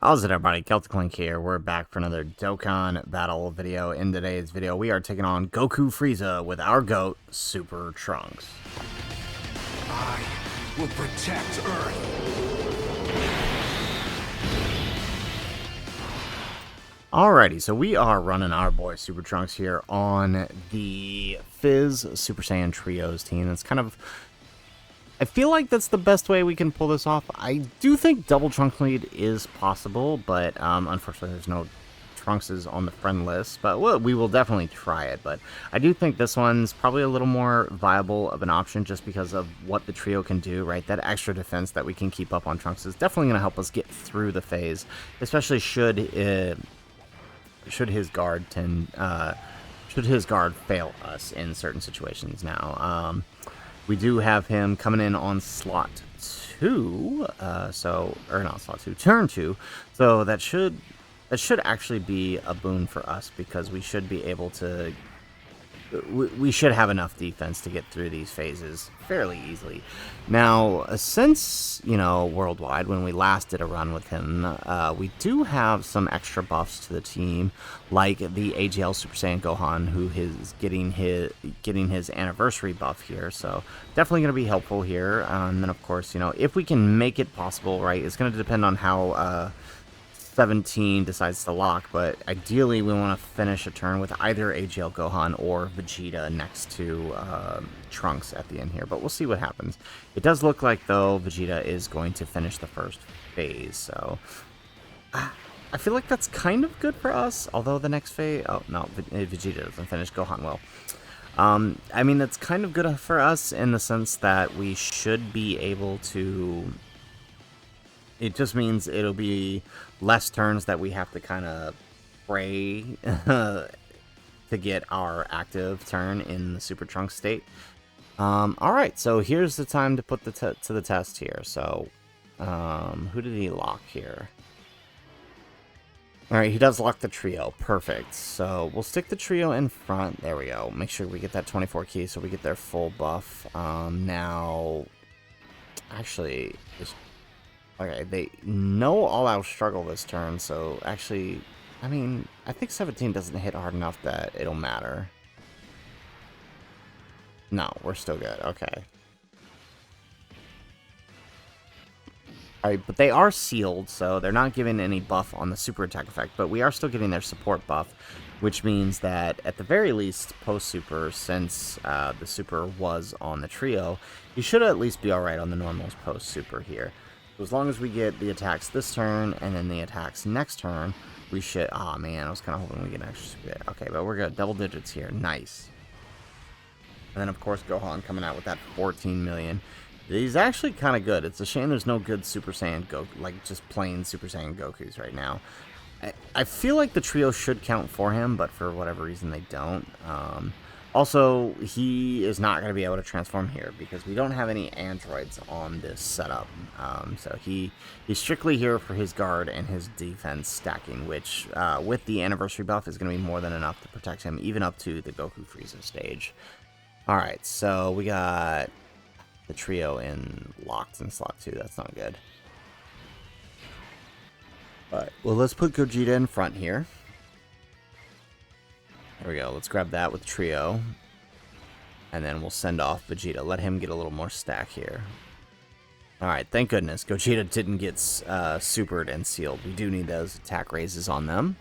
How's it, everybody? Celtic Link here. We're back for another Dokkan battle video. In today's video, we are taking on Goku Frieza with our GOAT, Super Trunks. I will protect Earth. Alrighty, so we are running our boy Super Trunks here on the Fizz Super Saiyan Trios team. That's kind of... I feel like that's the best way we can pull this off. I do think double Trunks lead is possible, but unfortunately there's no Trunkses on the friend list. But we will definitely try it. But I do think this one's probably a little more viable of an option just because of what the trio can do, right? That extra defense that we can keep up on Trunks is definitely going to help us get through the phase, especially should his guard fail us in certain situations now. We do have him coming in on slot 2, or not slot 2, turn 2, so that should actually be a boon for us because we should be able to, we should have enough defense to get through these phases fairly easily. Now, since, worldwide, when we last did a run with him, we do have some extra buffs to the team, like the AGL Super Saiyan Gohan, who is getting his anniversary buff here, so definitely going to be helpful here. And then, of course, if we can make it possible, right, it's going to depend on how 17 decides to lock, but ideally we want to finish a turn with either AGL Gohan or Vegeta next to Trunks at the end here, but we'll see what happens. It does look like, though, Vegeta is going to finish the first phase, so I feel like that's kind of good for us, although the next phase... Oh, no, Vegeta doesn't finish, Gohan will. I mean, that's kind of good for us in the sense that we should be able to... It just means it'll be less turns that we have to kind of pray to get our active turn in the Super Trunks state. Alright, so here's the time to put to the test here. So, who did he lock here? Alright, he does lock the trio. Perfect. So, we'll stick the trio in front. There we go. Make sure we get that 24 key so we get their full buff. Now, actually... Okay, they know all-out struggle this turn, so actually, I mean, I think 17 doesn't hit hard enough that it'll matter. No, we're still good. Okay. Alright, but they are sealed, so they're not giving any buff on the super attack effect, but we are still getting their support buff, which means that, at the very least, post-super, since the super was on the trio, you should at least be alright on the normals post-super here. So as long as we get the attacks this turn, and then the attacks next turn, we should... Aw, man, I was kind of hoping we get an extra super. Okay, but we're good. Double digits here. Nice. And then, of course, Gohan coming out with that 14 million. He's actually kind of good. It's a shame there's no good Super Saiyan Goku, like just plain Super Saiyan Gokus right now. I feel like the trio should count for him, but for whatever reason they don't. Also, he is not going to be able to transform here because we don't have any androids on this setup. So he's strictly here for his guard and his defense stacking, which with the anniversary buff is going to be more than enough to protect him, even up to the Goku Frieza stage. Alright, so we got the trio locked in slot 2. That's not good. Alright, well, let's put Gogeta in front here. There we go. Let's grab that with trio. And then we'll send off Vegeta. Let him get a little more stack here. Alright, thank goodness. Gogeta didn't get supered and sealed. We do need those attack raises on them.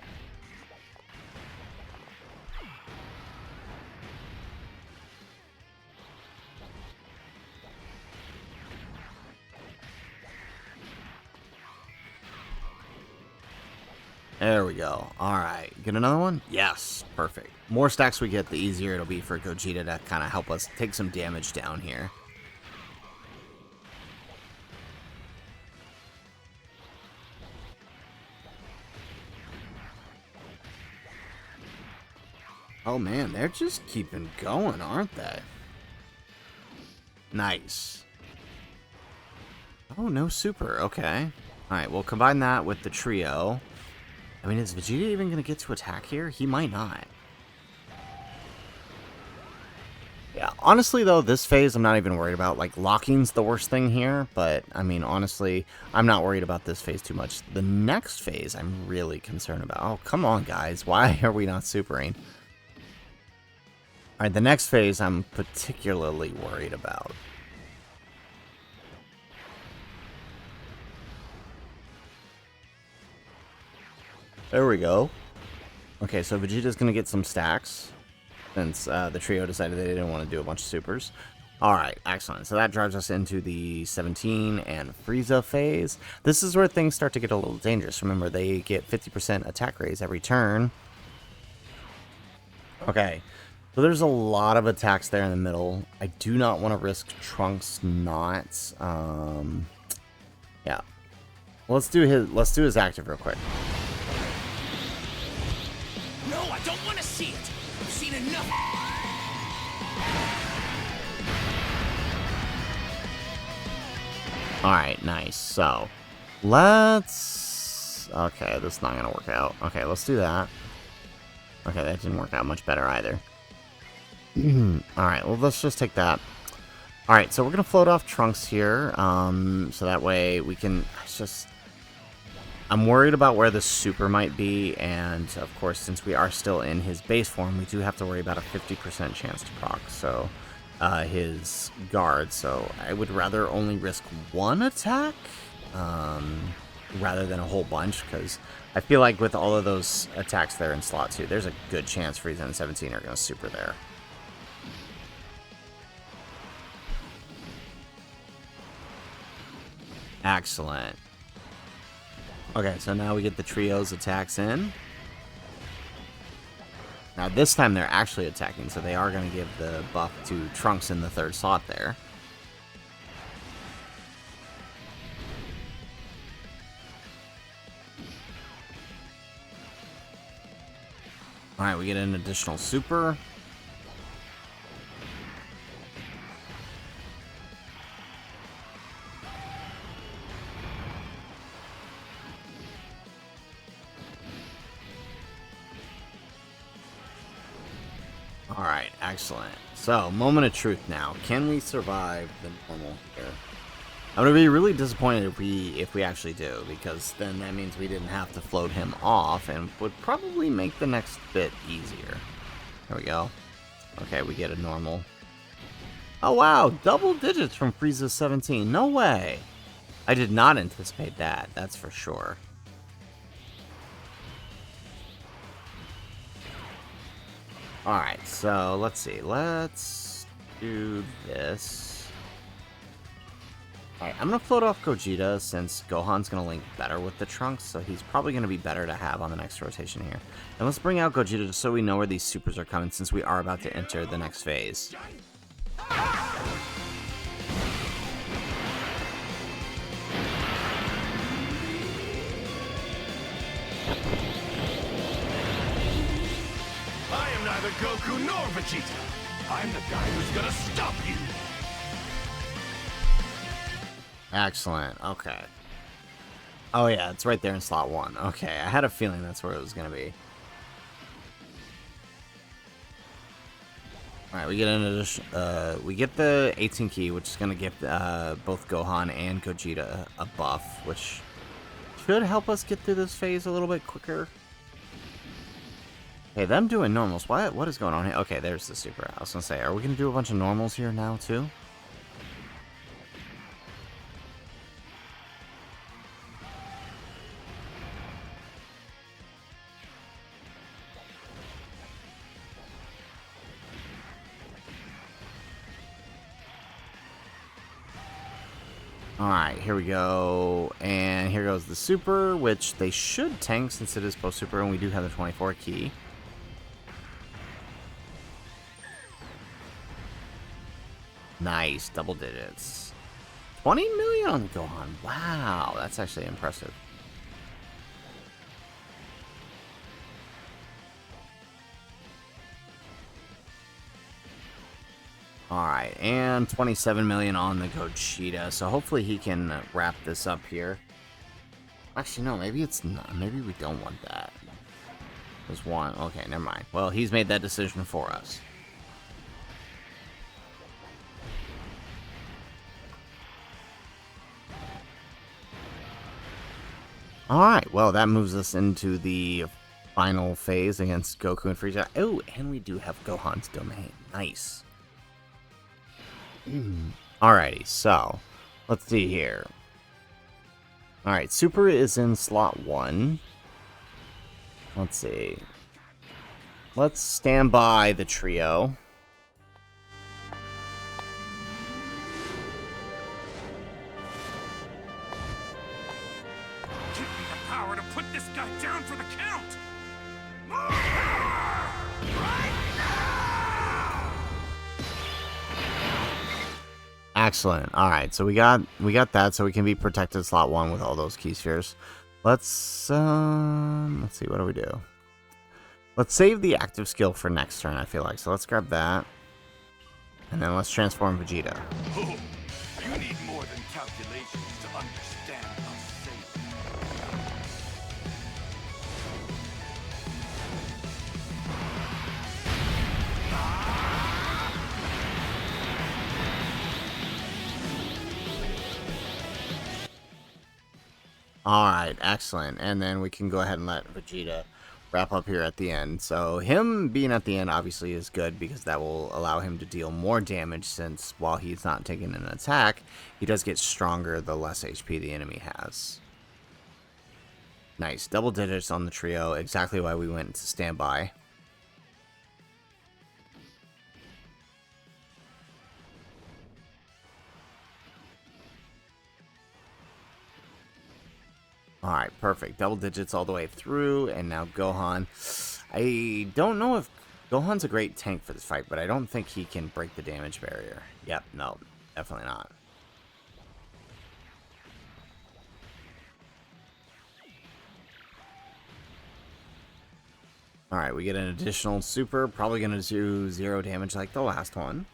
There we go. Alright. Get another one? Yes. Perfect. More stacks we get, the easier it'll be for Gogeta to kind of help us take some damage down here. Oh man, they're just keeping going, aren't they? Nice. Oh, no super. Okay. Alright, we'll combine that with the trio. I mean, is Vegeta even going to get to attack here? He might not. Yeah, honestly though, this phase I'm not even worried about. Like, locking's the worst thing here, but I mean, honestly, I'm not worried about this phase too much. The next phase I'm really concerned about. Oh, come on, guys. Why are we not supering? Alright, the next phase I'm particularly worried about. There we go. Okay, so Vegeta's gonna get some stacks, since the trio decided they didn't want to do a bunch of supers. Alright, excellent. So that drives us into the 17 and Frieza phase. This is where things start to get a little dangerous. Remember, they get 50% attack raise every turn. Okay, so there's a lot of attacks there in the middle. I do not want to risk Trunks not. Yeah. Let's do his active real quick. No, I don't want to see it. I've seen enough. Alright, nice. So, let's... Okay, this is not going to work out. Okay, let's do that. Okay, that didn't work out much better either. Alright, well, let's just take that. Alright, so we're going to float off Trunks here. So that way we can... It's just... I'm worried about where the super might be, and of course, since we are still in his base form, we do have to worry about a 50% chance to proc, so his guard. So I would rather only risk one attack rather than a whole bunch, because I feel like with all of those attacks there in slot 2, there's a good chance Frieza and 17 are going to super there. Excellent. Okay, so now we get the trio's attacks in. Now this time they're actually attacking, so they are going to give the buff to Trunks in the third slot there. Alright, we get an additional super. Alright, excellent. So, moment of truth now. Can we survive the normal here? I'm going to be really disappointed if we actually do, because then that means we didn't have to float him off, and would probably make the next bit easier. There we go. Okay, we get a normal. Oh wow, double digits from Frieza 17. No way. I did not anticipate that, that's for sure. Alright, so let's see. Let's do this. Alright, I'm going to float off Gogeta since Gohan's going to link better with the Trunks, so he's probably going to be better to have on the next rotation here. And let's bring out Gogeta just so we know where these supers are coming since we are about to enter the next phase. Neither Goku nor Vegeta. I'm the guy who's gonna stop you. Excellent. Okay. Oh yeah, it's right there in slot 1. Okay, I had a feeling that's where it was gonna be. All right, we get an addition. We get the 18 key, which is gonna give both Gohan and Gogeta a buff, which should help us get through this phase a little bit quicker. Hey, them doing normals. What is going on here? Okay, there's the super. I was gonna say, are we gonna do a bunch of normals here now too? Alright, here we go. And here goes the super, which they should tank since it is post-super, and we do have the 24 key. Nice, double digits. 20 million on Gohan. Wow, that's actually impressive. Alright, and 27 million on the Gogeta, so hopefully he can wrap this up here. Actually, no, maybe it's not. Maybe we don't want that. There's one. Okay, never mind. Well, he's made that decision for us. Alright, well, that moves us into the final phase against Goku and Frieza. Oh, and we do have Gohan's domain. Nice. Alrighty, so let's see here. Alright, Super is in slot 1. Let's see. Let's stand by the trio. Give me the power to put this guy down for the count! Right now! Excellent. Alright, so we got that, so we can be protected slot 1 with all those key spheres. Let's see, what do we do? Let's save the active skill for next turn, I feel like. So let's grab that. And then let's transform Vegeta. Oh, you need more than calculations to understand how safe. Alright, excellent. And then we can go ahead and let Vegeta wrap up here at the end. So him being at the end obviously is good because that will allow him to deal more damage, since while he's not taking an attack, he does get stronger the less HP the enemy has. Nice. Double digits on the trio. Exactly why we went to standby. Alright, perfect. Double digits all the way through, and now Gohan. I don't know if Gohan's a great tank for this fight, but I don't think he can break the damage barrier. Yep, no, definitely not. Alright, we get an additional super. Probably going to do 0 damage like the last one.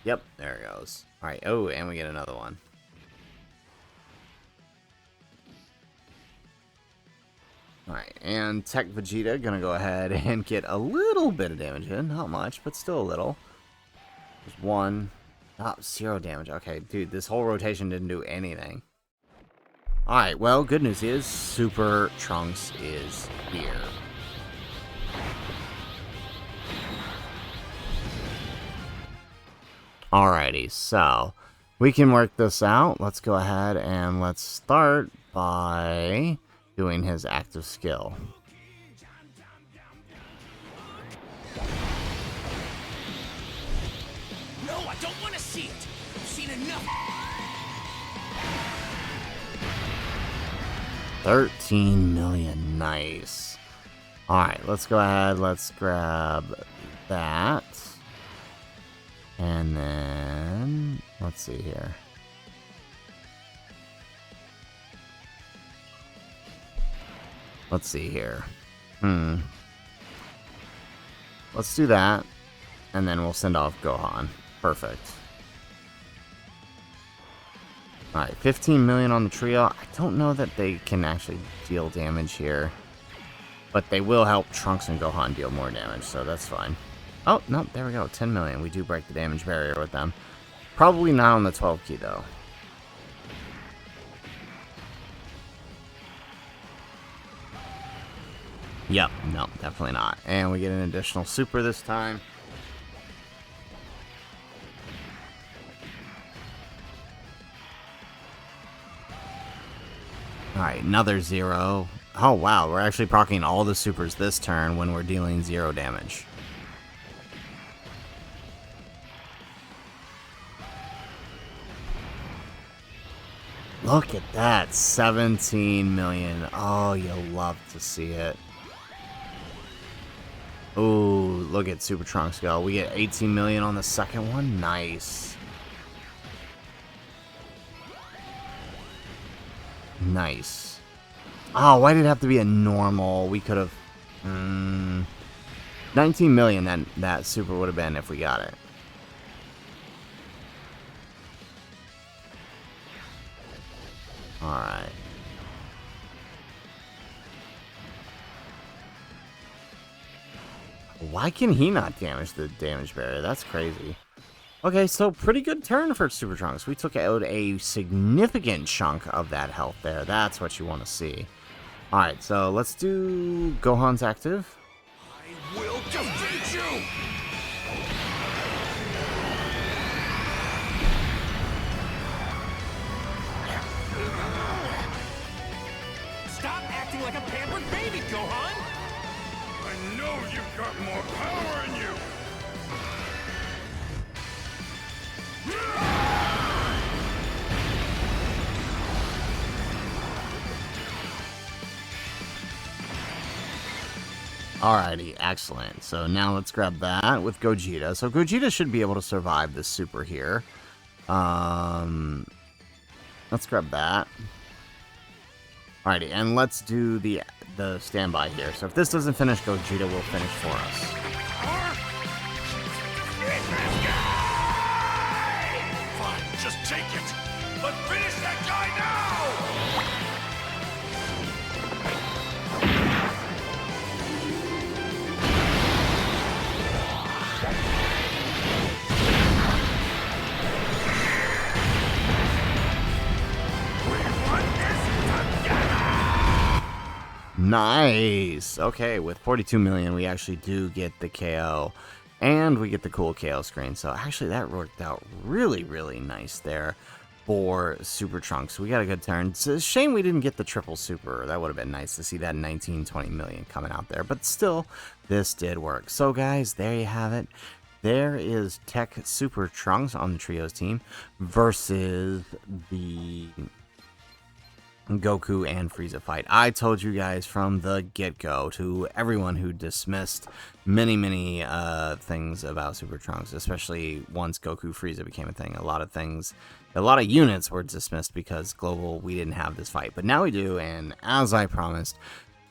Yep, there it goes. Alright, oh, and we get another one. Alright, and Tech Vegeta gonna go ahead and get a little bit of damage in. Not much, but still a little. There's 1. Oh, 0 damage. Okay, dude, this whole rotation didn't do anything. Alright, well, good news is Super Trunks is here. Alrighty, so we can work this out. Let's go ahead and let's start by doing his active skill. No, I don't want to see it. I've seen enough. 13 million, nice. Alright, let's go ahead, let's grab that. And then, let's see here. Let's see here. Let's do that. And then we'll send off Gohan. Perfect. Alright, 15 million on the trio. I don't know that they can actually deal damage here. But they will help Trunks and Gohan deal more damage, so that's fine. Oh, no, there we go. 10 million. We do break the damage barrier with them. Probably not on the 12 key, though. Yep, no, definitely not. And we get an additional super this time. Alright, another 0. Oh, wow, we're actually proccing all the supers this turn when we're dealing 0 damage. Look at that, 17 million. Oh, you'll love to see it. Ooh, look at Super Trunks go. We get 18 million on the second one. Nice. Nice. Oh, why did it have to be a normal? We could have... 19 million that super would have been if we got it. Alright. Why can he not damage the damage barrier? That's crazy. Okay, so pretty good turn for Super Trunks. We took out a significant chunk of that health there. That's what you want to see. Alright, so let's do Gohan's active. I will defeat you! Stop acting like a pampered baby, Gohan! I know you've got more power in you! Alrighty, excellent. So now let's grab that with Gogeta. So Gogeta should be able to survive this super here. Let's grab that. Alrighty, and let's do the standby here. So if this doesn't finish, Gogeta will finish for us. Fine, just take it! But finish that guy now! Nice! Okay, with 42 million, we actually do get the KO. And we get the cool KO screen. So actually, that worked out really, really nice there for Super Trunks. We got a good turn. It's a shame we didn't get the triple super. That would have been nice to see that 19, 20 million coming out there. But still, this did work. So guys, there you have it. There is Tech Super Trunks on the Trios team versus the Goku and Frieza fight. I told you guys from the get-go, to everyone who dismissed many things about Super Trunks, especially once Goku Frieza became a thing. A lot of units were dismissed because global, we didn't have this fight, but now we do. And as I promised,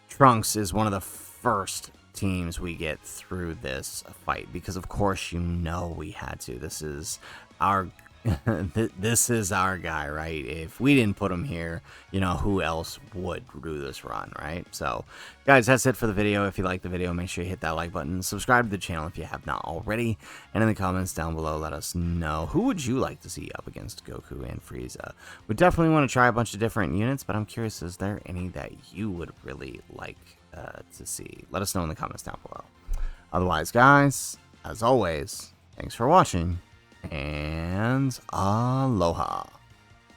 Trunks is one of the first teams we get through this fight, because of course we had to. This is our this is our guy, right? If we didn't put him here, who else would do this run, right? So guys, that's it for the video. If you like the video, make sure you hit that like button, subscribe to the channel if you have not already, and in the comments down below, let us know who would you like to see up against Goku and Frieza. We definitely want to try a bunch of different units, but I'm curious, is there any that you would really like to see? Let us know in the comments down below. Otherwise, guys, as always, thanks for watching, and aloha.